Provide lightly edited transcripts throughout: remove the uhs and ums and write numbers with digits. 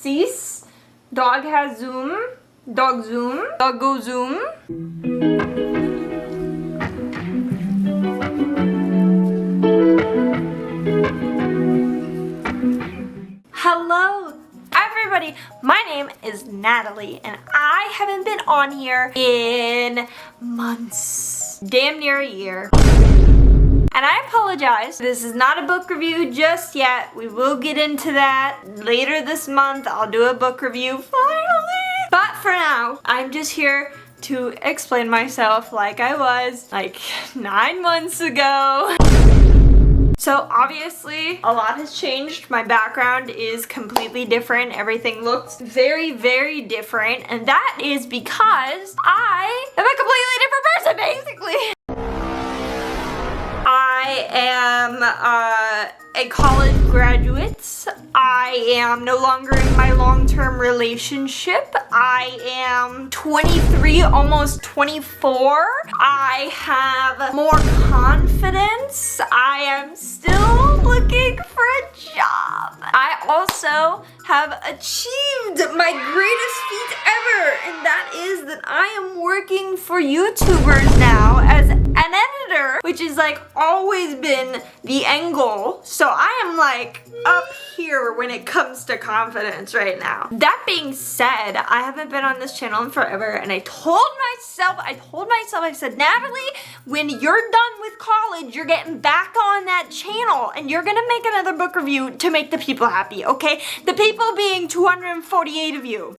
sis. Dog has zoom. Dog zoom. Dog go zoom. Hello everybody, my name is Natalie and I haven't been on here in months, damn near a year. And I apologize, this is not a book review just yet. We will get into that later this month. I'll do a book review finally. But for now, I'm just here to explain myself like I was like 9 months ago. So obviously a lot has changed. My background is completely different. Everything looks very, very different. And that is because I am a completely different person, basically. I am a college graduate. I am no longer in my long-term relationship. I am 23, almost 24. I have more confidence. I am still looking for a job. I also have achieved my greatest feat ever, and that is that I am working for YouTubers now as an editor, which is like always been the end goal. So I am like up here when it comes to confidence right now. That being said, I haven't been on this channel in forever, and I told myself, I said, Natalie, when you're done with college, you're getting back on that channel and you're gonna make another book review to make the people happy, okay? The people being 248 of you.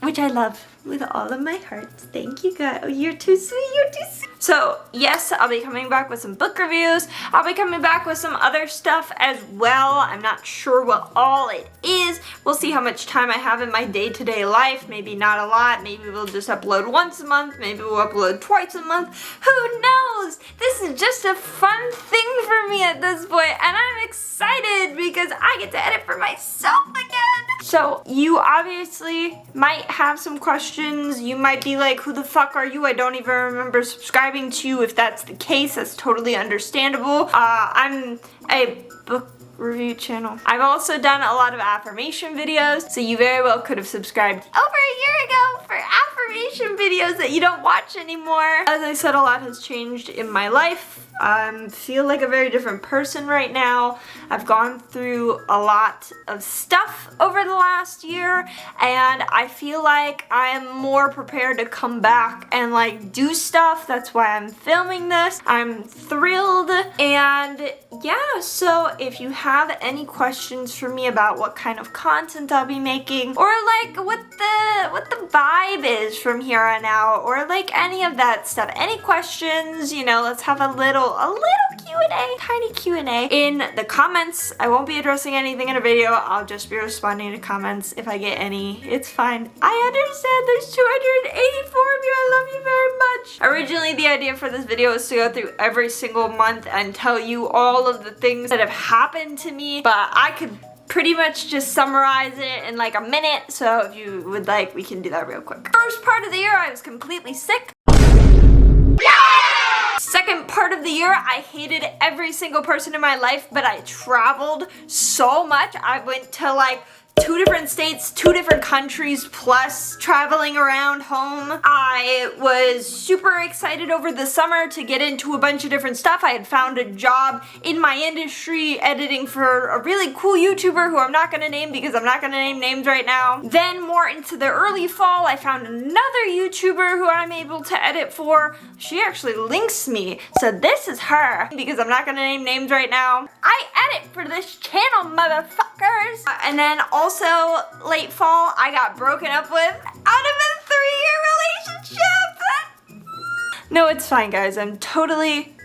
Which I love with all of my heart. Thank you guys. Oh, you're too sweet. You're too sweet. So yes, I'll be coming back with some book reviews. I'll be coming back with some other stuff as well. I'm not sure what all it is. We'll see how much time I have in my day-to-day life. Maybe not a lot. Maybe we'll just upload once a month. Maybe we'll upload twice a month. Who knows? This is just a fun thing for me at this point, and I'm excited because I get to edit for myself again. So you obviously might have some questions. You might be like, who the fuck are you? I don't even remember subscribing to you. If that's the case, that's totally understandable. I'm a book review channel. I've also done a lot of affirmation videos, so you very well could have subscribed over a year ago for affirmation videos that you don't watch anymore. As I said, a lot has changed in my life. I feel like a very different person right now. I've gone through a lot of stuff over the last year, and I feel like I am more prepared to come back and like do stuff. That's why I'm filming this. I'm thrilled, and yeah, so if you have any questions for me about what kind of content I'll be making, or like what the vibe is from here on out, or like any of that stuff, any questions, you know, let's have a little Q&A, tiny Q&A in the comments. I won't be addressing anything in a video. I'll just be responding to comments if I get any. It's fine. I understand there's 284 of you. I love you very much. Originally, the idea for this video was to go through every single month and tell you all of the things that have happened to me, but I could pretty much just summarize it in like a minute. So if you would like, we can do that real quick. First part of the year, I was completely sick. Second part of the year, I hated every single person in my life, but I traveled so much. I went to like 2 different states, 2 different countries, plus traveling around home. I was super excited over the summer to get into a bunch of different stuff. I had found a job in my industry editing for a really cool YouTuber who I'm not gonna name because I'm not gonna name names right now. Then more into the early fall, I found another YouTuber who I'm able to edit for. She actually links me, so this is her because I'm not gonna name names right now. I edit for this channel, motherfuckers! And then also late fall, I got broken up with out of a 3-year relationship. No, it's fine, guys. I'm totally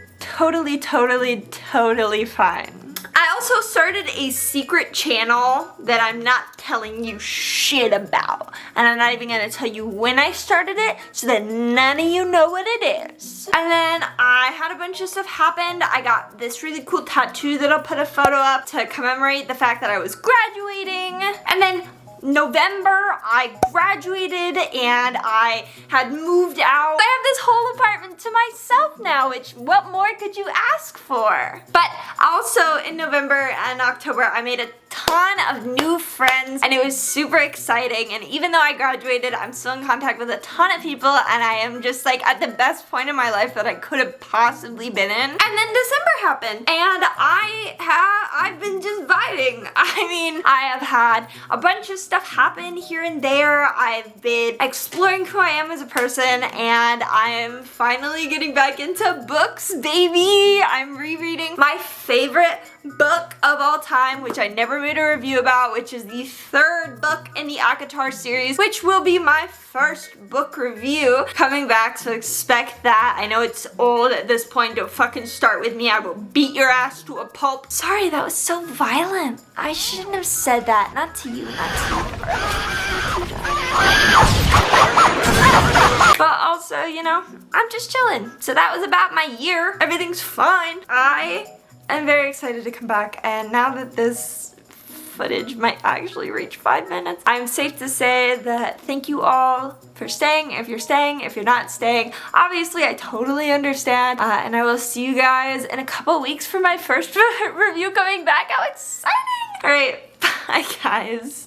fine. I also started a secret channel that I'm not telling you shit about. And I'm not even gonna tell you when I started it so that none of you know what it is. And then I had a bunch of stuff happen. I got this really cool tattoo that I'll put a photo up to commemorate the fact that I was graduating. And then November, I graduated and I had moved out. I have this whole apartment to myself now, which what more could you ask for? But also in November and October, I made a ton of new friends and it was super exciting. And even though I graduated, I'm still in contact with a ton of people and I am just like at the best point in my life that I could have possibly been in. And then December happened and I've been just vibing. I mean, I have had a bunch of stuff happen here and there. I've been exploring who I am as a person and I'm finally getting back into books, baby. I'm rereading my favorite book of all time, which I never made a review about, which is the third book in the ACOTAR series, which will be my first book review coming back, so expect that. I know it's old at this point, don't fucking start with me, I will beat your ass to a pulp. Sorry, that was so violent. I shouldn't have said that, not to you, not to you. But also, you know, I'm just chilling. So that was about my year. Everything's fine. I'm very excited to come back, and now that this footage might actually reach 5 minutes, I'm safe to say that thank you all for staying. If you're staying, if you're not staying, obviously I totally understand, and I will see you guys in a couple weeks for my first review coming back. How exciting! Alright, bye guys.